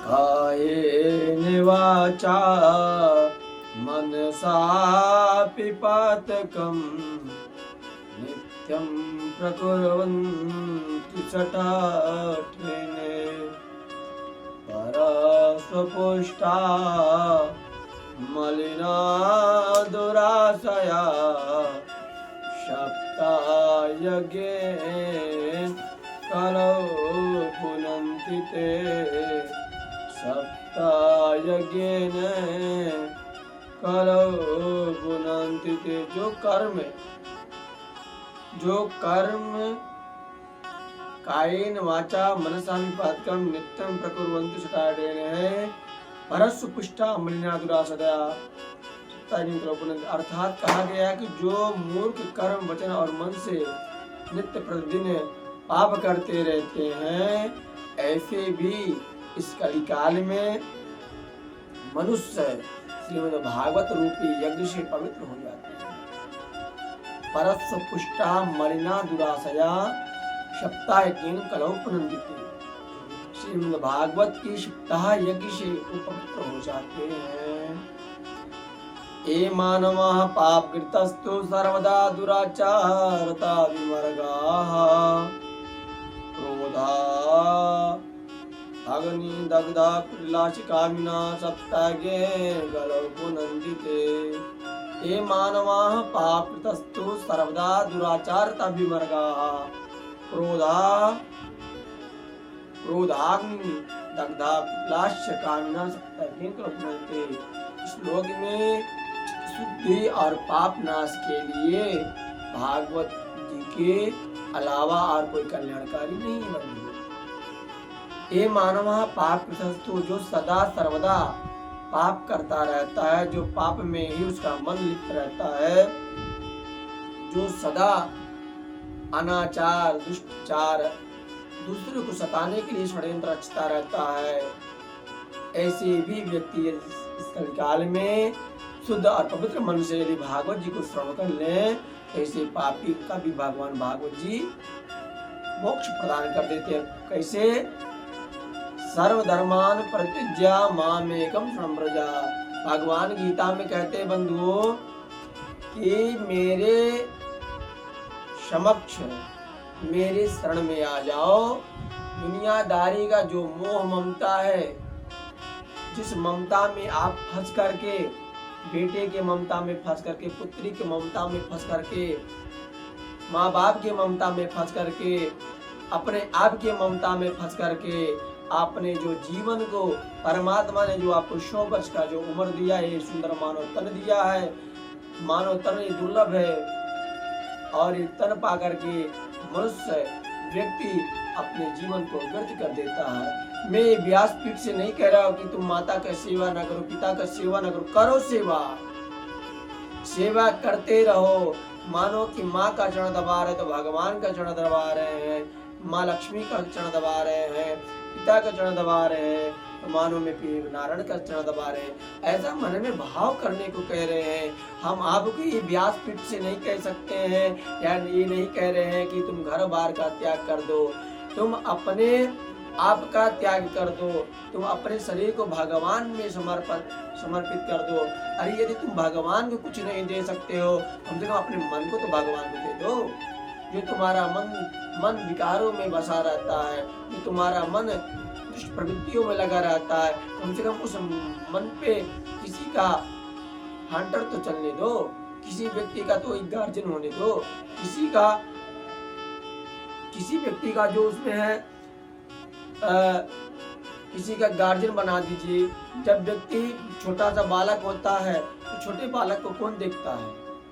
कायेन वाचा मनसापि पातकम् नित्यं प्रकुर्वन्ति सटाठिने परस्वपुष्टा मलिना दुराशया शप्ता यज्ञेन कलौ पुनन्ति ते सप्ता यज्ञेन कलौ पुनन्ति ते। जो कर्म कायेन वाचा मनसा पातकम नित्यं प्रकुर्वन्ति सटाठेन है परस्वपुष्टा मलिना दुराशया। अर्थात कहा गया कि जो मूर्ख कर्म वचन और मन से नित्य प्रतिदिन पाप करते रहते हैं, ऐसे भी इस कलिकाल में मनुष्य श्रीमद् भागवत रूपी यज्ञ से पवित्र हो जाते हैं। परस्वपुष्टा मलिना दुराशया सप्ताह यज्ञेन कलौ पुनन्ति। श्रीमद् भागवत की सप्ताह यज्ञ से पवित्र हो जाते हैं। ये मानवाः पापकृतस्तु सर्वदा दुराचारता विमर्गाः क्रोधा अग्नि दग्धा कुटिलाशिकामिना सप्तागे गलौ पुनन्ति ते। ये मानवाः पापकृतस्तु सर्वदा दुराचारता विमर्गाः क्रोधाग्नि दग्धा कुटिलाशिकामिना सप्तागे गलौ पुनन्ति। श्लोक में शुद्धि और पाप नाश के लिए भागवत जी के अलावा और कोई कल्याणकारी नहीं है। ये मानव पाप प्रशस्तु, जो सदा सर्वदा पाप करता रहता है, जो पाप में ही उसका मन लिप्त रहता है, जो सदा अनाचार दुष्टाचार दूसरे को सताने के लिए षड्यंत्र रचता रहता है, ऐसे भी व्यक्ति इस कलिकाल में शुद्ध और पवित्र मन से यदि भागवत जी को श्रवण कर लें, ऐसे पापी का भी भगवान भागवत जी मोक्ष प्रदान कर देते हैं। कैसे? सर्वधर्मान परित्यज्य मामेकं शरणं व्रज। भगवान गीता में कहते हैं बंधुओं कि मेरे समक्ष मेरे शरण में आ जाओ। दुनियादारी का जो मोह ममता है, जिस ममता में आप फंस करके, बेटे के ममता में फंस करके, पुत्री के ममता में फंस करके, माँ बाप के ममता में फंस करके, अपने आप के ममता में फंस करके, आपने जो जीवन को, परमात्मा ने जो आपको 100 वर्ष का जो उम्र दिया है, सुंदर मानव तन दिया है, मानव तन ये दुर्लभ है, और ये तन पा करके मनुष्य व्यक्ति अपने जीवन को व्यर्थ कर देता है। मैं व्यासपीठ से नहीं कह रहा हूं कि तुम माता का सेवा ना करो, पिता का सेवा ना करो, करो सेवा करते रहो। मानो कि माँ का चरण दबा रहे तो भगवान का चरण दबा रहे हैं, माँ लक्ष्मी का चरण दबा रहे हैं, पिता का चरण दबा रहे हैं, तो मानो में नारायण का चरण दबा रहे हैं। ऐसा मन में भाव करने को कह रहे हैं। हम आपको ये व्यासपीठ से नहीं कह सकते हैं, या ये नहीं कह रहे हैं कि तुम घर बार का त्याग कर दो, तुम अपने आप का त्याग कर दो, तुम अपने शरीर को भगवान में समर्पित कर दो। अरे यदि तुम भगवान को कुछ नहीं दे सकते हो, कम से कम अपने मन को तो भगवान को दे दो। जो तुम्हारा मन विकारों में बसा रहता है, जो तुम्हारा मन दुष्ट प्रवृत्तियों में लगा रहता है, कम से कम उस मन पे किसी का हंटर तो चलने दो, किसी व्यक्ति का तो एक गार्जियन होने दो, किसी व्यक्ति का जो उसमें है किसी का गार्जियन बना दीजिए। जब व्यक्ति छोटा सा बालक होता है तो छोटे बालक को कौन देखता है?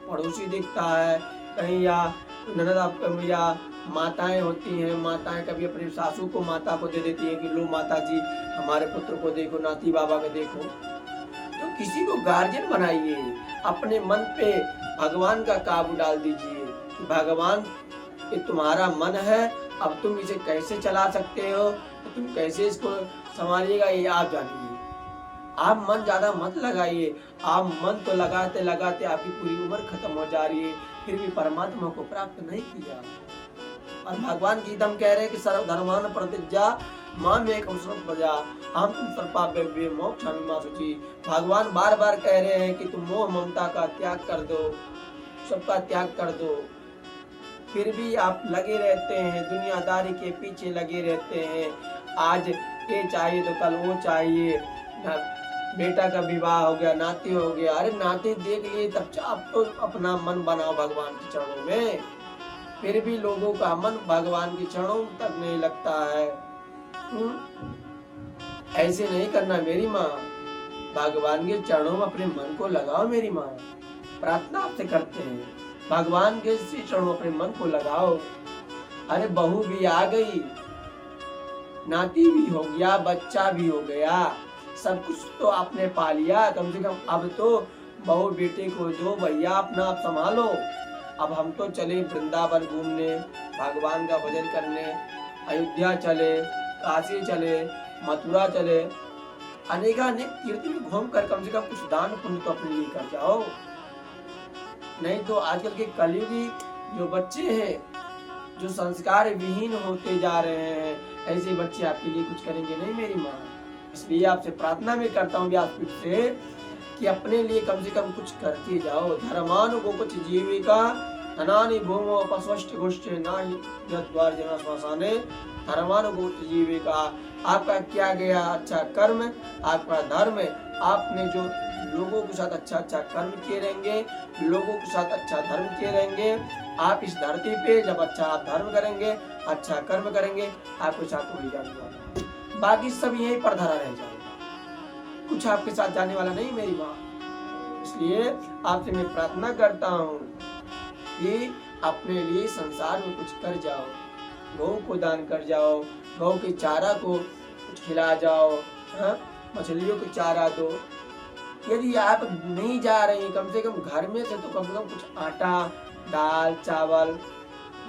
पड़ोसी देखता है, कहीं या ननद या माताएं होती हैं, माताएं कभी अपनी सासू को माता को दे देती है कि लो माता जी हमारे पुत्र को देखो, नाती बाबा को देखो। तो किसी को गार्जियन बनाइए, अपने मन पे भगवान का काबू डाल दीजिए कि भगवान ये तुम्हारा मन है, अब तुम इसे कैसे चला सकते हो, तो तुम कैसे इसको संभालिएगा ये आप जानिए। आप मन ज्यादा मत लगाइए। आप मन तो लगाते लगाते आपकी पूरी उम्र खत्म हो जा रही है, फिर भी परमात्मा को प्राप्त नहीं किया। और भगवान गीता में कह रहे हैं कि सर्वधर्मान परित्यज्य माम एकम प्रजा हम तुम सर्पाभ्य मोक्षामि मा शुचि। भगवान बार बार कह रहे हैं कि तुम मोह ममता का त्याग कर दो, सबका त्याग कर दो, फिर भी आप लगे रहते हैं, दुनियादारी के पीछे लगे रहते हैं। आज ये चाहिए तो कल वो चाहिए, बेटा का विवाह हो गया, नाते हो गया, अरे नाते देख लिए तब आप तो अपना मन बनाओ भगवान के चरणों में। फिर भी लोगों का मन भगवान के चरणों तक नहीं लगता है। ऐसे नहीं करना मेरी माँ, भगवान के चरणों में अपने मन को लगाओ मेरी माँ। प्रार्थना आपसे करते हैं, भगवान के चरणों में अपने मन को लगाओ। अरे बहू भी आ गई, नाती भी हो गया, बच्चा भी हो गया, सब कुछ तो आपने पा लिया, कम से कम अब तो बहू बेटे को दो भैया, अपना आप संभालो। अब हम तो चले वृंदावन घूमने, भगवान का भजन करने, अयोध्या चले, काशी चले, मथुरा चले, अनेकानेक तीर्थ में घूम कर कम से कम कुछ दान पुण्य तो अपने लिए कर जाओ। नहीं तो आजकल के कलयुगी जो बच्चे हैं, जो संस्कार विहीन होते जा रहे हैं, ऐसे बच्चे आपके लिए कुछ करेंगे नहीं मेरी माँ। इसलिए आपसे प्रार्थना में करता हूँ व्यासपीठ से कि अपने लिए कम से कम कुछ करके जाओ। धर्मानुगो कुछ जीविका अनानि भूमो पस्वष्ट गोष्ठे नाहि यद्वार जना श्मशाने। धर्मानुगो जीविका, आपका क्या गया अच्छा कर्म, आपका धर्म, आपने जो लोगों के साथ अच्छा अच्छा कर्म किए रहेंगे, लोगों के साथ अच्छा धर्म किए रहेंगे, आप इस धरती पे जब अच्छा आप धर्म करेंगे, अच्छा कर्म करेंगे, आपके साथ वही जाने वाला, बाकी सब यहीं पर धरा रह जाएगा, कुछ आपके साथ जाने वाला नहीं मेरी माँ। इसलिए आपसे मैं प्रार्थना करता हूँ कि अपने लिए संसार में कुछ कर जाओ, गौ को दान कर जाओ, गौ के चारा को कुछ खिला जाओ, मछलियों को चारा दो। यदि आप नहीं जा रहे हैं, कम से कम घर में से तो कम से कम कुछ आटा, दाल, चावल,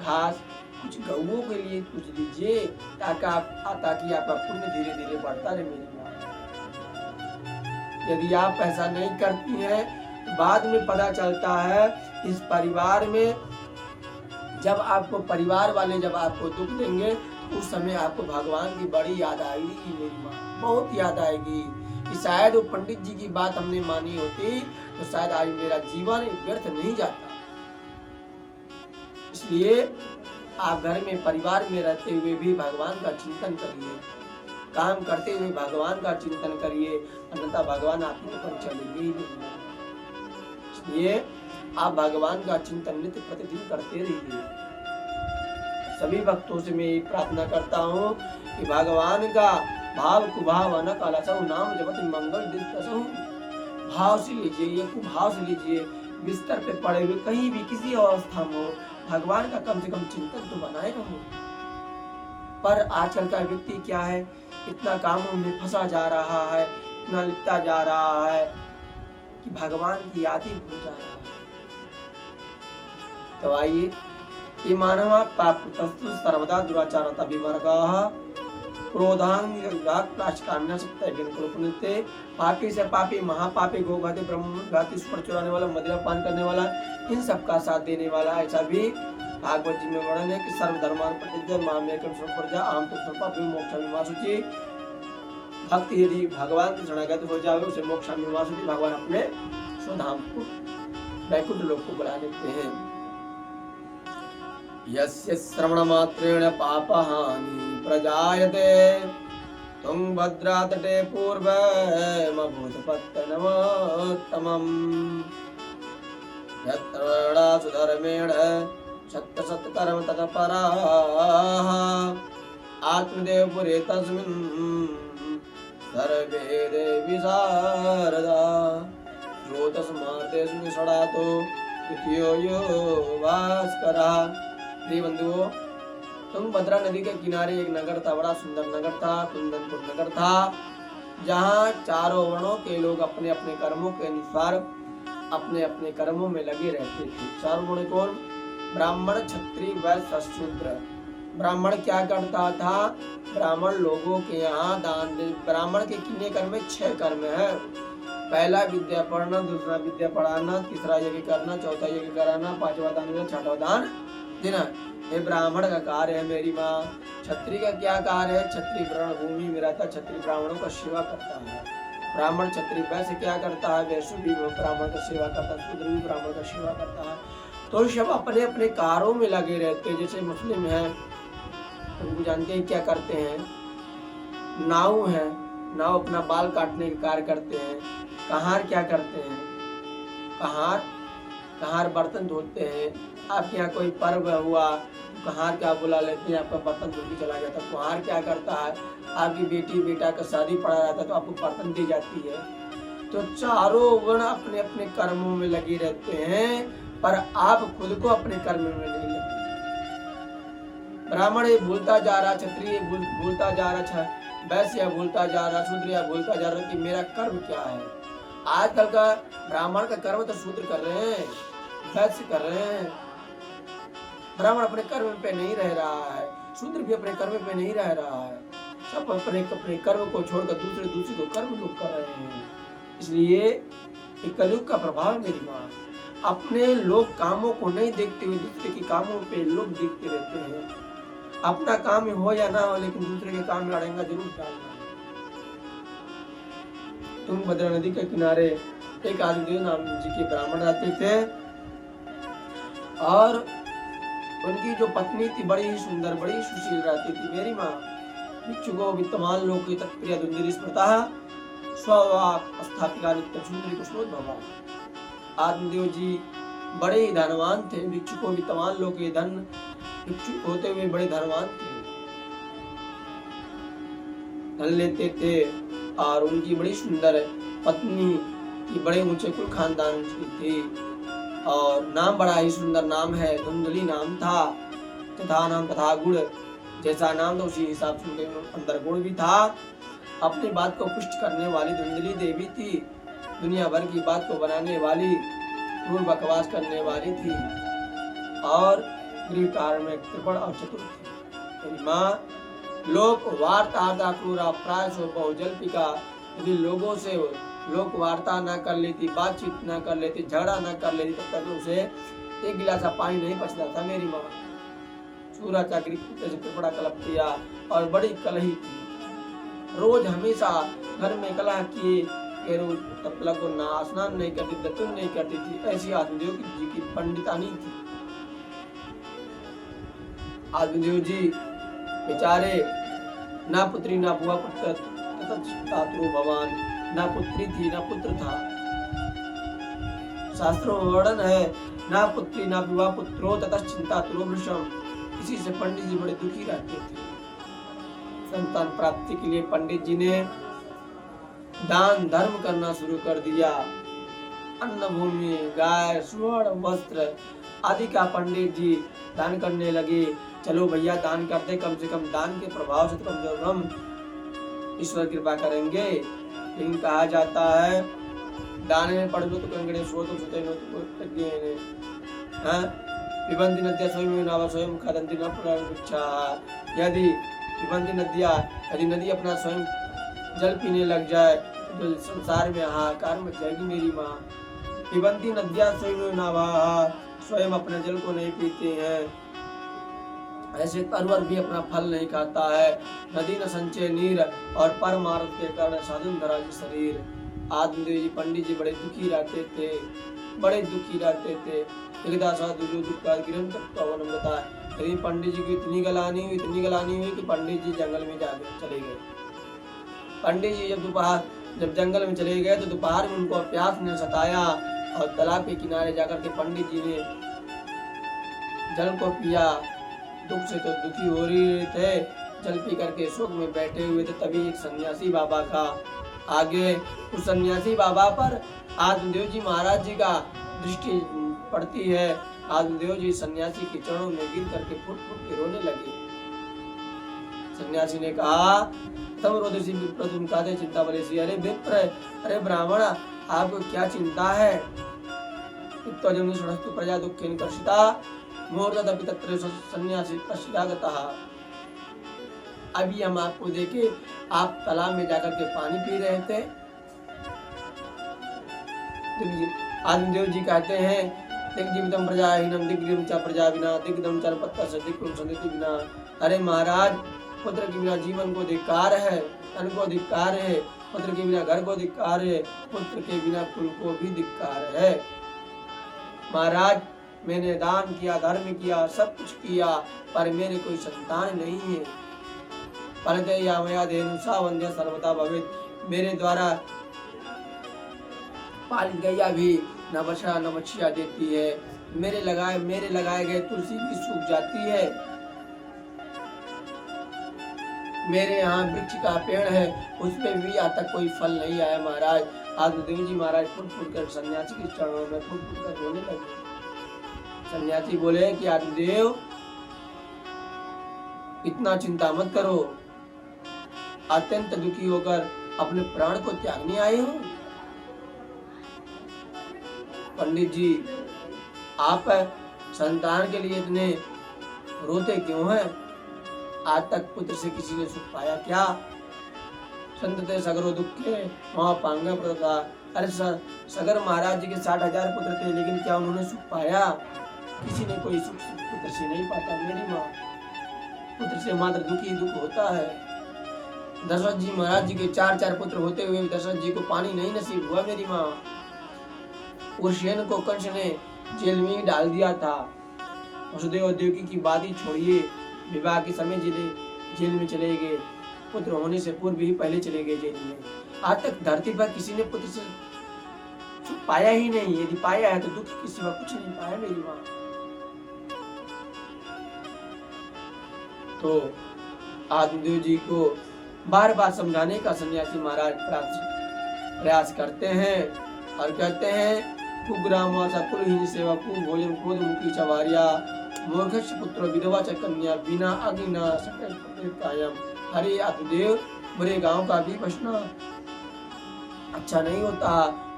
घास कुछ गौओं के लिए कुछ दीजिए, ताकि आपका पुण्य धीरे धीरे बढ़ता रहे मेरी माँ। यदि आप ऐसा नहीं करती हैं तो बाद में पता चलता है इस परिवार में जब आपको परिवार वाले जब आपको दुख देंगे तो उस समय आपको भगवान की बड़ी याद आएगी मेरी माँ, बहुत याद आएगी कि शायद वो पंडित जी की बात हमने मानी होती तो शायद आज मेरा जीवन व्यर्थ नहीं जाता। इसलिए आप घर में परिवार में रहते हुए भी भगवान का चिंतन करिए, काम करते हुए भगवान का चिंतन करिए, अन्यथा भगवान आपके ऊपर चलेंगे ही नहीं। इसलिए आप भगवान का चिंतन नित्य प्रतिदिन करते रहिए। सभी भक्तों से मैं प्रार्थना करता हूँ कि भगवान का भाव कुभाव न कलसहु नाम जपत मंगल दिसहु। भाव से लीजिए, ये कुभाव से लीजिए, बिस्तर पे पड़े हुए कहीं भी किसी अवस्था में हो, भगवान का कम से कम चिंतन तो बनाए रहो। पर आजकल का व्यक्ति क्या है, इतना कामों में फंसा जा रहा है, इतना लिपटा जा रहा है कि भगवान की याद ही भूल जा रहा है। तो आइए, ये मानव पापस्तु सर्वदा दुराचारता विवर्गाः पापी से पापी, महापापी, गोघाती, ब्रह्मघाती, सुपर चुराने वाला, मदिरा पान करने वाला, इन सब का साथ देने वाला, ऐसा भी भागवत जी में वर्णन है कि सर्वधर्मान प्रतिज्ञा मामेकं प्रजा आम तो सर्वपापी मोक्षामि मा शुचि। भक्त यदि भगवान की शरणागत हो जाए उसे मोक्षामि मा शुचि, भगवान अपने स्वधाम को वैकुंठ लोक को बुला लेते हैं। यस्य श्रवण मात्रेण पापहानि प्रजायते तुंगभद्रा तटे पूर्वमभूतपत्तनमोत्तमम् यत्र सुधर्मेण सत्य तत्पराः आत्मदेव पुरे तस्मिन् सर्वे देवी शारदा ज्योतिषमार्तेषु षडातो द्वितीयो यो भास्करः। बंधुओं, तुंगभद्रा नदी के किनारे एक नगर था, बड़ा सुंदर नगर था, कुंदनपुर नगर था, जहाँ चारों वर्णों के लोग अपने अपने कर्मों के अनुसार अपने अपने कर्मों में लगे रहते थे। चारों वर्ण कौन? ब्राह्मण, क्षत्रिय, वैश्य, शूद्र। ब्राह्मण क्या करता था? ब्राह्मण लोगों के यहाँ दान दे। ब्राह्मण के कितने कर्म है? 6 कर्म है। पहला विद्या पढ़ना, दूसरा विद्या पढ़ाना, तीसरा यज्ञ करना, चौथा यज्ञ कराना, पांचवा दान देना, छठवा दान देना। हे ब्राह्मण का कार्य है मेरी माँ। क्षत्रिय का क्या कार्य है? क्षत्रिय रणभूमि में रहता, क्षत्रिय ब्राह्मणों का सेवा करता है। ब्राह्मण क्षत्रिय वैश्य क्या करता है? वैश्य भी ब्राह्मण का सेवा करता है, शूद्र भी ब्राह्मण का सेवा करता है। तो सब अपने अपने कार्यों में लगे रहते हैं। जैसे मुस्लिम है, उनको जानते हैं क्या करते हैं? नाऊ है, नाऊ अपना बाल काटने का कार्य करते हैं। कहार क्या करते हैं? कहार कहार बर्तन धोते हैं। आपके यहाँ कोई पर्व हुआ तो कहार क्या बुला लेते हैं, आपका बर्तन धो के चला जाता है। कुहार क्या करता है? आपकी बेटी बेटा का शादी पड़ा रहता है तो आपको बर्तन दी जाती है। तो चारों वर्ण अपने अपने कर्मों में लगे रहते हैं, पर आप खुद को अपने कर्म में नहीं लगे। ब्राह्मण ये भूलता जा रहा, क्षत्रिय भूलता जा रहा, वैश्य भूलता जा रहा, शूद्र भूलता जा रहा कि मेरा कर्म क्या है। आजकल का ब्राह्मण का कर्म तो शूद्र कर रहे हैं, वैश्य कर रहे हैं। ब्राह्मण अपने कर्म पे नहीं रह रहा है, शूद्र भी अपने कर्म पे नहीं रह रहा है। सब अपने अपने कर्म को छोड़कर दूसरे को कर्म लोग कर रहे हैं। इसलिए कलयुग का प्रभाव है मेरी माँ। अपने लोग कामों को नहीं देखते हुए दूसरे के कामों पे लोग देखते रहते हैं। अपना काम हो या ना हो, लेकिन दूसरे के काम में अड़ेंगा जरूर डालना। तुंगभद्रा नदी के किनारे एक आदिदेव नाम जी के ब्राह्मण रहते थे, और उनकी जो पत्नी थी बड़ी ही सुंदर, बड़ी सुशील रहती थी। मेरी माँ भिक्षुको वित्तमान लोक तत्प्रिय दुंदरी स्मृता स्ववाक स्थापिका नित्य सुंदरी कुशलोद्भवा। आदिदेव जी बड़े ही धनवान थे। भिक्षुको वित्तमान लोक, धन भिक्षुक होते हुए बड़े धनवान थे, धन लेते थे। और उनकी बड़ी सुंदर पत्नी की बड़े ऊंचे कुल खानदान की थी, और नाम बड़ा ही सुंदर नाम है, धुंधली नाम था। तथा नाम तथा गुण, जैसा नाम था उसी हिसाब से उनके अंदर गुण भी था। अपनी बात को पुष्ट करने वाली धुंधली देवी थी, दुनिया भर की बात को बनाने वाली, क्रूर बकवास करने वाली थी, और गृह कार्य में कृपण और चतुर थी। मेरी माँ लोक वार्ता क्रूरा प्राय सो बहुजल्पिका। यदि लोगों से लोक वार्ता न कर लेती, बातचीत न कर लेती, झगड़ा न कर लेती, तब तक उसे एक गिलासा पानी नहीं बचता था। मेरी माँ सूरा चाकरी से कृपड़ा कलप किया और बड़ी कलही थी। रोज हमेशा घर में कलह किए, रोज तपला को ना स्नान नहीं करती, दतुन नहीं करती थी। ऐसी आदिदेव जी की पंडितानी थी। आदिदेव जी बेचारे ना पुत्री ना बुआ पुत्र तथा भगवान, ना पुत्री थी ना पुत्र था। शास्त्रों में वर्णन है, ना पुत्री ना विवाह पुत्रो तथा चिंता वृषम। इसी से पंडित जी बड़े दुखी रहते थे। संतान प्राप्ति के लिए पंडित जी ने दान धर्म करना शुरू कर दिया। अन्न भूमि, गाय, स्वर्ण, वस्त्र आदि का पंडित जी दान करने लगे। चलो भैया दान करते, कम से कम दान के प्रभाव से कम से कम ईश्वर कृपा करेंगे। लेकिन कहा जाता है दाने में पड़ लो तो कंगड़े सो तो सुते नो तो पिबंती नद्या स्वयं नावा स्वयं खादंती न पुनर्विच्छा। यदि पिबंती नदिया, यदि नदी अपना स्वयं जल पीने लग जाए तो संसार में हाहाकार मच जाएगी। मेरी माँ पिबंती नदिया स्वयं नावा, स्वयं अपने जल को नहीं पीते हैं, ऐसे तरवर भी अपना फल नहीं खाता है। नदी न संचय नीर, और परमार्थ के कारण साधन धरा शरीर। आदिदेव जी पंडित जी बड़े दुखी रहते थे, बड़े दुखी रहते थे। एकदा साधु जो दुख का गिरन तत्व बताया। यदि पंडित जी की इतनी गलानी हुई कि पंडित जी जंगल में जाकर चले गए। पंडित जी जब जंगल में चले गए तो दोपहर में उनको प्यास ने सताया, और तालाब के किनारे जाकर के पंडित जी ने जल को पिया। दुख से तो दुखी हो रहे थे, जल पी करके शोक में बैठे हुए थे। तभी एक सन्यासी बाबा का आगे, उस सन्यासी बाबा पर आदिदेव जी महाराज जी का दृष्टि पड़ती है। आदिदेव जी सन्यासी के चरणों में गिर करके फुट फुट के रोने लगे। सन्यासी ने कहा, तम रोदसी विप्र तुम कादे चिंता बलेसी। अरे विप्र, अरे ब्राह्मण, आपको क्या चिंता है? इत्तजम सुनस्तु प्रजा दुखेन कर्षिता मुहूर्तदपि तत्र सन्यासी पश्चागतः। अभी हम आपको देखे, आप तालाब में जाकर के पानी पी रहे थे। आदिदेव जी कहते हैं दिग्जीवितम प्रजाहीनम दिग्गम च प्रजा बिना दिग्गम च पत्ता से दिक्कुम संदिति बिना। अरे महाराज, पुत्र के बिना जीवन को धिक्कार है, धन को धिक्कार है, पुत्र के बिना घर को धिक्कार है, पुत्र के बिना कुल को भी धिक्कार है। महाराज, मैंने दान किया, धर्म किया, सब कुछ किया, पर मेरे कोई संतान नहीं है। परते या मया धेनुषा वंद्य सर्वदा भवेत्। मेरे द्वारा पालित गैया भी न बछड़ा न बछिया देती है। मेरे लगाए गए तुलसी भी सूख जाती है। मेरे यहाँ वृक्ष का पेड़ है, उसमें भी आज तक कोई फल नहीं आया। महाराज, आत्मदेव जी महाराज फुट फुट कर सन्यासी के चरणों में फुट फुट कर रोने लगे। सन्यासी बोले कि आत्मदेव, इतना चिंता मत करो, अत्यंत दुखी होकर अपने प्राण को त्यागने आए हो। पंडित जी, आप संतान के लिए इतने रोते क्यों हैं? आज तक पुत्र से किसी ने सुख पाया क्या? संतते सगरो दुखे वहां पांगा प्रदा। अरे सगर महाराज जी के 60,000 पुत्र थे, लेकिन क्या उन्होंने सुख पाया? किसी ने कोई सुख पुत्र से नहीं पाता। मेरी माँ, पुत्र से मात्र दुखी दुख होता है। दशरथ जी महाराज जी के 4 पुत्र होते हुए दशरथ जी को पानी नहीं नसीब हुआ। मेरी माँ, उर्शेन को कंस ने जेल में डाल दिया था। वसुदेव देवकी की बात ही छोड़िए, विवाह के समय जेल में चले गए, पुत्र होने से पूर्व ही पहले चले गए जेल में। आज तक धरती पर किसी ने पुत्र से सुख पाया ही नहीं। यदि पाया है तो दुख के सिवा कुछ नहीं पाया। मेरी माँ, तो आत्मदेव जी को बार बार समझाने का सन्यासी महाराज प्रयास करते हैं और कहते हैं, कुग्रामासा कुलहीन सेवा भोजन क्रोध मुखी चवारिया मूर्खश पुत्र विधवा च कन्या बिना अग्नि न सकल कायम। हरे आत्मदेव, बुरे गांव का भी बचना अच्छा नहीं होता,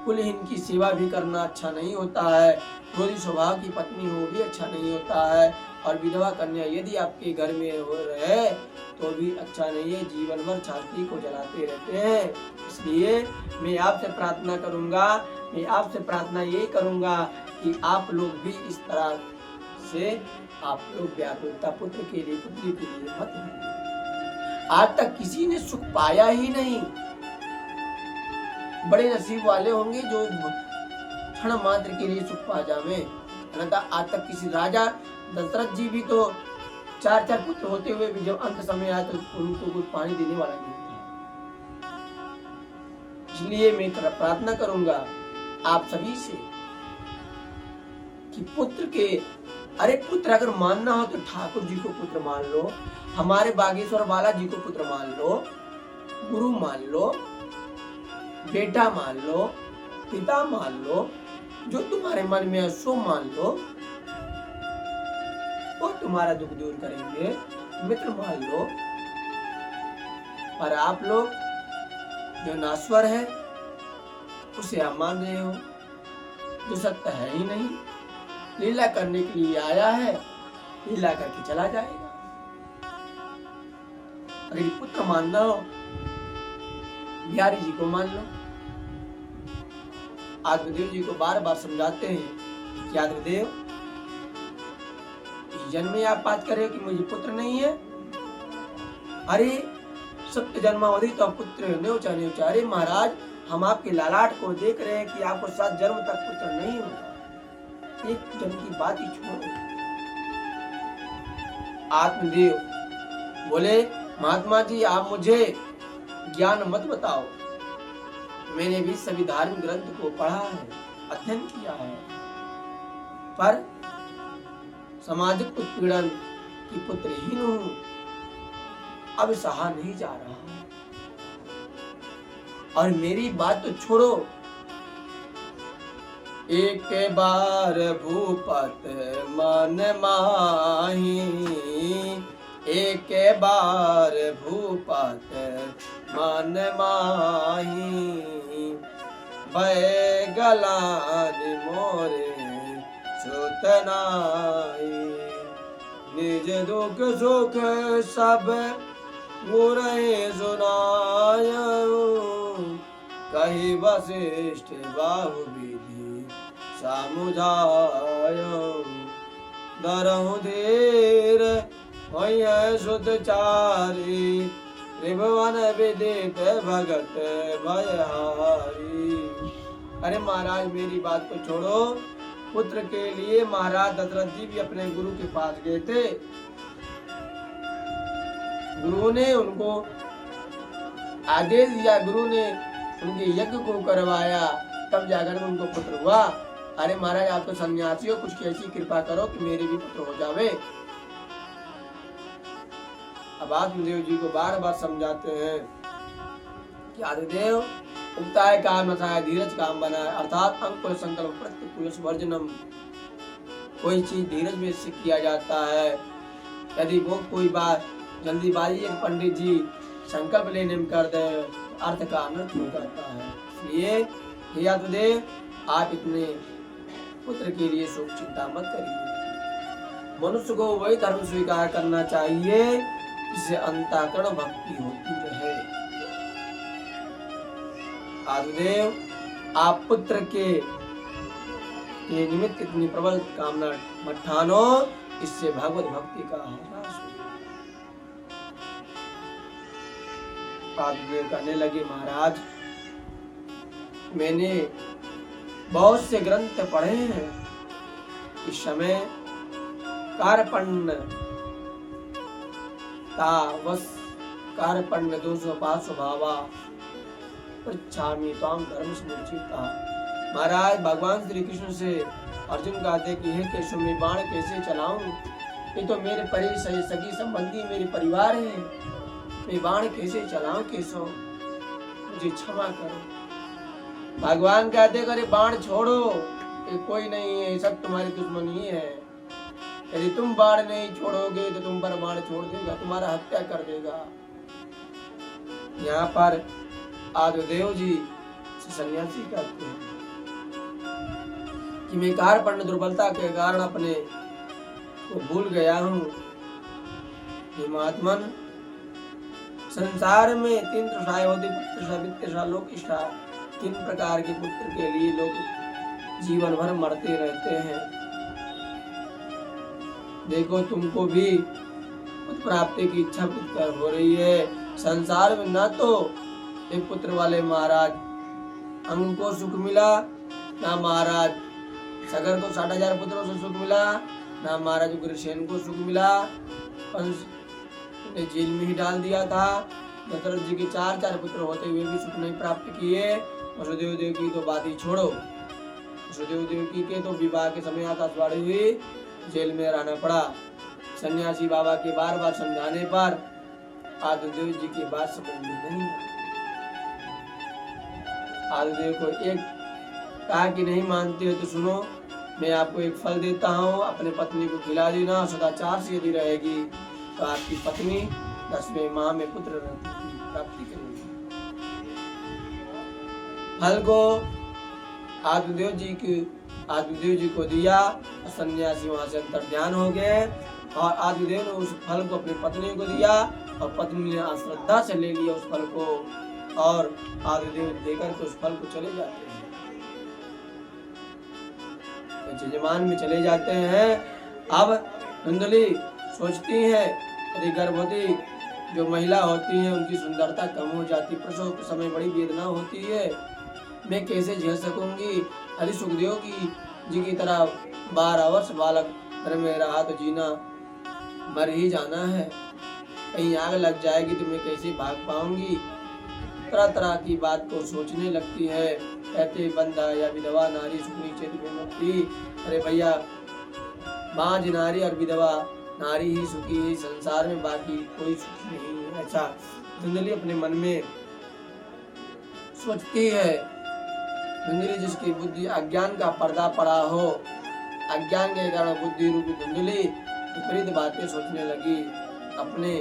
कुलहीन की सेवा भी करना अच्छा नहीं होता है, क्रोधी स्वभाव की पत्नी हो भी अच्छा नहीं होता है, और विधवा कन्या यदि आपके घर में हो रहे तो भी अच्छा नहीं है। जीवन भर छाती को जलाते रहते हैं। इसलिए मैं आपसे प्रार्थना करूंगा, मैं आपसे प्रार्थना ये करूंगा कि आप लोग भी इस तरह से आप लोग व्याकुलता पुत्र के लिए, पुत्री के लिए मत होइए। आज तक किसी ने सुख पाया ही नहीं। बड़े नसीब वाले होंगे जो क्षण मात्र के लिए सुख पा जावे। अन्यथा आज तक किसी राजा दशरथ जी भी तो 4 पुत्र होते हुए भी जब अंत समय आया तो उनको कुछ पानी देने वाला नहीं था। इसलिए मैं प्रार्थना करूंगा आप सभी से कि पुत्र के, अरे पुत्र अगर मानना हो तो ठाकुर जी को पुत्र मान लो, हमारे बागेश्वर बाला जी को पुत्र मान लो, गुरु मान लो, बेटा मान लो, पिता मान लो, जो तुम्हारे मन में है सो मान लो, वो तुम्हारा दुख दूर करेंगे। मित्र मान लो। पर आप लोग जो नाश्वर है उसे आप मान रहे हो, जो सत्य है ही नहीं। लीला करने के लिए आया है, लीला करके चला जाएगा। अगर पुत्र मानना हो, बिहारी जी को मान लो। आत्मदेव जी को बार बार समझाते हैं कि आत्मदेव, जन्म में आप बात कर रहे हो कि मुझे पुत्र नहीं है। अरे सत्य जन्मावधि तो पुत्र न्योचा न्योचा। अरे महाराज, हम आपके लालाट को देख रहे हैं कि आपको 7 जन्म तक पुत्र नहीं होगा। एक जन्म की बात ही छोड़ो। आत्मदेव बोले, महात्मा जी आप मुझे ज्ञान मत बताओ। मैंने भी सभी धार्मिक ग्रंथ को पढ़ा है, अध्ययन किया है, पर सामाजिक उत्पीड़न की पुत्रहीन हूं, अब सहा नहीं जा रहा। और मेरी बात तो छोड़ो, एक बार भूपत मन माही, एक बार भूपत मन माही, भय गलान मोरे सुतनाई, निज दुख सुख सब मुरे सुनायो, कही वशिष्ठ बाहु विधि समुझायो। दरहु धीर होय सुतचारी त्रिभुवन विदित भगत भयहारी। अरे महाराज मेरी बात को छोड़ो। पुत्र के लिए महाराज दशरथ जी भी अपने गुरु के पास गए थे। गुरु ने उनको आदेश दिया, गुरु ने उनके यज्ञ को करवाया, तब जाकर उनको पुत्र हुआ। अरे महाराज आप तो सन्यासी हो, कुछ ऐसी कृपा करो कि मेरे भी पुत्र हो जावे। अब आत्मदेव जी को बार बार समझाते हैं कि आदिदेव उगताय काम नसाय धीरज काम बनाए, अर्थात अंकुर संकल्प प्रत्यक्ष वर्जनम। कोई चीज धीरज में से किया जाता है। यदि वो कोई बात जल्दीबाजी एक पंडित जी संकल्प लेने में कर दे, अर्थ का अनर्थ हो जाता है। इसलिए हे आत्मदेव आप इतने पुत्र के लिए शोक चिंता मत करिए। मनुष्य को वही धर्म स्वीकार करना चाहिए जिससे अंतःकरण भक्ति होती रहे। आत्मदेव आप पुत्र के निमित्त इतनी प्रबल कामना मत ठानो, इससे भगवत भक्ति का ह्रास हो। आत्मदेव कहने लगे महाराज मैंने बहुत से ग्रंथ पढ़े हैं। इस समय कार्पण्य कार्पण्य 205 स्वभावा पृच्छामि त्वाम धर्म समुचिता। महाराज भगवान श्री कृष्ण से अर्जुन कहते कि हे केशव मैं बाण कैसे चलाऊं, ये तो मेरे परिचय सगी संबंधी मेरे परिवार है, मैं बाण कैसे चलाऊं केशव, मुझे क्षमा करो। भगवान कहते अरे बाण छोड़ो, ये कोई नहीं है, सब तुम्हारे दुश्मन ही है। यदि तुम बाण नहीं छोड़ोगे तो तुम पर बाण छोड़ देगा, तुम्हारा हत्या कर देगा। यहाँ पर आदिदेव जी सन्यासी कहते हैं कि मैं कार्पण्य दुर्बलता के कारण अपने को भूल गया हूँ। हे महात्मन संसार में 3 तृषाएं होती, पुत्र वित्त लोक इष्टा। 3 प्रकार के पुत्र के लिए लोग जीवन भर मरते रहते हैं। देखो तुमको भी पुत्र प्राप्ति की इच्छा हो रही है। संसार में न तो एक पुत्र वाले महाराज अंग को सुख मिला, ना महाराज सगर को 60,000 पुत्रों से सुख मिला, ना महाराज उग्रसेन को सुख मिला। कंस ने जेल में ही डाल दिया था। दशरथ जी के 4 पुत्र होते हुए भी सुख नहीं प्राप्त किए। वसुदेव देव की तो बात ही छोड़ो, वसुदेव देव की के तो विवाह के समय आकाशवाणी हुई, जेल में रहना पड़ा। सन्यासी बाबा के बार बार समझाने पर आदिदेव जी की बात समझ में नहीं। आदिदेव को एक कहा कि नहीं मानते हो तो सुनो, मैं आपको एक फल देता हूँ, अपने पत्नी को खिला देना, सदाचार से यदि रहेगी तो आपकी पत्नी 10वें माह में पुत्र प्राप्ति करेगी। फल को आदिदेव जी को दिया। सन्यासी वहां से अंतर ध्यान हो गए और आदिदेव ने उस फल को अपनी पत्नी को दिया और पत्नी ने श्रद्धा से ले लिया उस फल को और आदिदेव देकर के उस फल को चले जाते हैं, यजमान में चले जाते हैं। अब धुंधली सोचती है यदि गर्भवती जो महिला होती है उनकी सुंदरता कम हो जाती, प्रसव के समय बड़ी वेदना होती है, मैं कैसे झेल सकूंगी। अरे सुखदेव जी की तरह 12 वर्ष बालक घर में रहा तो जीना मर ही जाना है, कहीं आग लग जाएगी तो मैं कैसे भाग पाऊंगी। तरह तरह की बात को सोचने लगती है। कहते बंदा या विधवा नारी सुखनी चेत में मुक्ति। अरे भैया बांझ नारी और विधवा नारी ही सुखी है संसार में, बाकी कोई सुख नहीं है। ऐसा धुंधली अपने मन में सोचती है। धुंधली जिसकी बुद्धि अज्ञान का पर्दा पड़ा हो, अज्ञान के कारण बुद्धि रूपी धुंधली विपरीत बातें सोचने लगी। अपने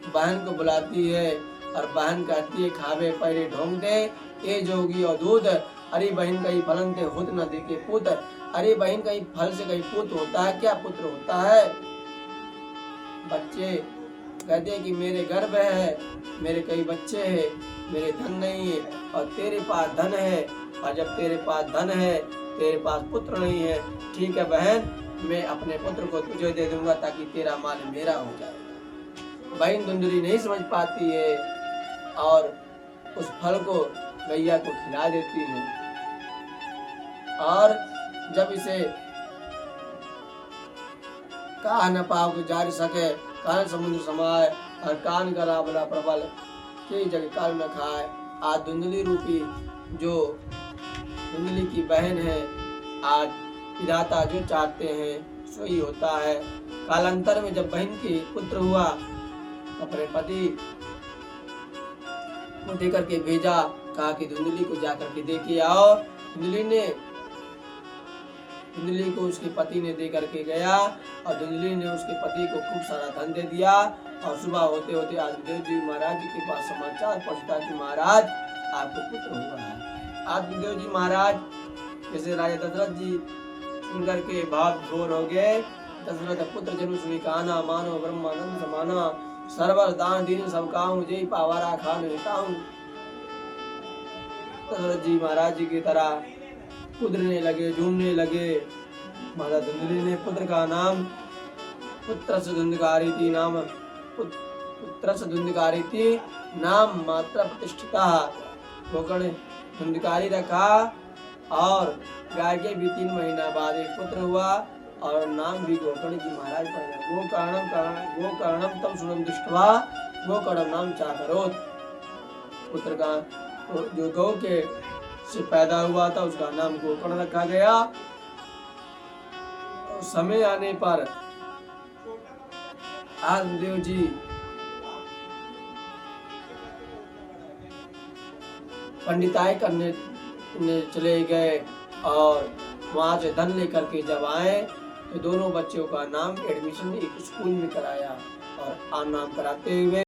बहन को बुलाती है और बहन कहती है खावे पैरे ढोंग दे ए जोगी और दूध। अरे बहन कहीं फलन थे खुद न देखे पुत्र। अरे बहन कहीं फल से कहीं पुत्र होता है क्या, पुत्र होता है। बच्चे कहते हैं कि मेरे गर्भ है, मेरे कई बच्चे हैं, मेरे धन नहीं है और तेरे पास धन है, और जब तेरे पास धन है तेरे पास पुत्र नहीं है, ठीक है बहन, मैं अपने पुत्र को तुझे दे दूंगा ताकि तेरा माल मेरा हो जाएगा। बहन धुंधली नहीं समझ पाती है और उस फल को गैया को खिला देती है। और जब इसे कहा न पाव को जारी सके, कान समुद्र समाए और कान करा बला प्रबल के जग काल न खाए। आज धुंधली रूपी जो धुंधली की बहन है, आज विधाता जो चाहते हैं सो ही होता है। कालांतर में जब बहन की पुत्र हुआ, अपने पति को देकर के भेजा, कहा कि धुंधली को जाकर के देखे आओ। धुंधली को उसके पति ने दे करके गया और धुंधली ने उसके पति को खूब सारा धन दे दिया। और सुबह होते होते आदिदेव जी महाराज जी के पास समाचार पहुंचता कि महाराज आपको पुत्र हुआ है। आदिदेव जी महाराज जैसे राजा दशरथ जी सुन करके भाव घोर हो गए। दशरथ पुत्र जनु सुनी काना, मानो ब्रह्मानंद समाना, सर्वर दान दीन सब काहूं, जय पावारा खान हिताहूं। दशरथ जी महाराज जी की तरह कूदने लगे, झूमने लगे। माता धुंधली ने पुत्र का नाम पुत्रस्य धुंधकारिति नाम मात्रा प्रतिष्ठिता गोकर्ण धुंधकारी रखा। और गाय के भी 3 महीना बाद एक पुत्र हुआ और नाम भी गोकर्ण जी महाराज पड़ा। गोकर्णम तम सुनम दृष्टवा गोकर्ण नाम चाकरोत। पुत्र का जो गौ के से पैदा हुआ था उसका नाम गोकर्ण रखा गया। समय आने पर आदिदेव जी पंडिताई करने चले गए और वहां से धन लेकर के जब आए तो दोनों बच्चों का नाम एडमिशन एक स्कूल में कराया और नाम कराते हुए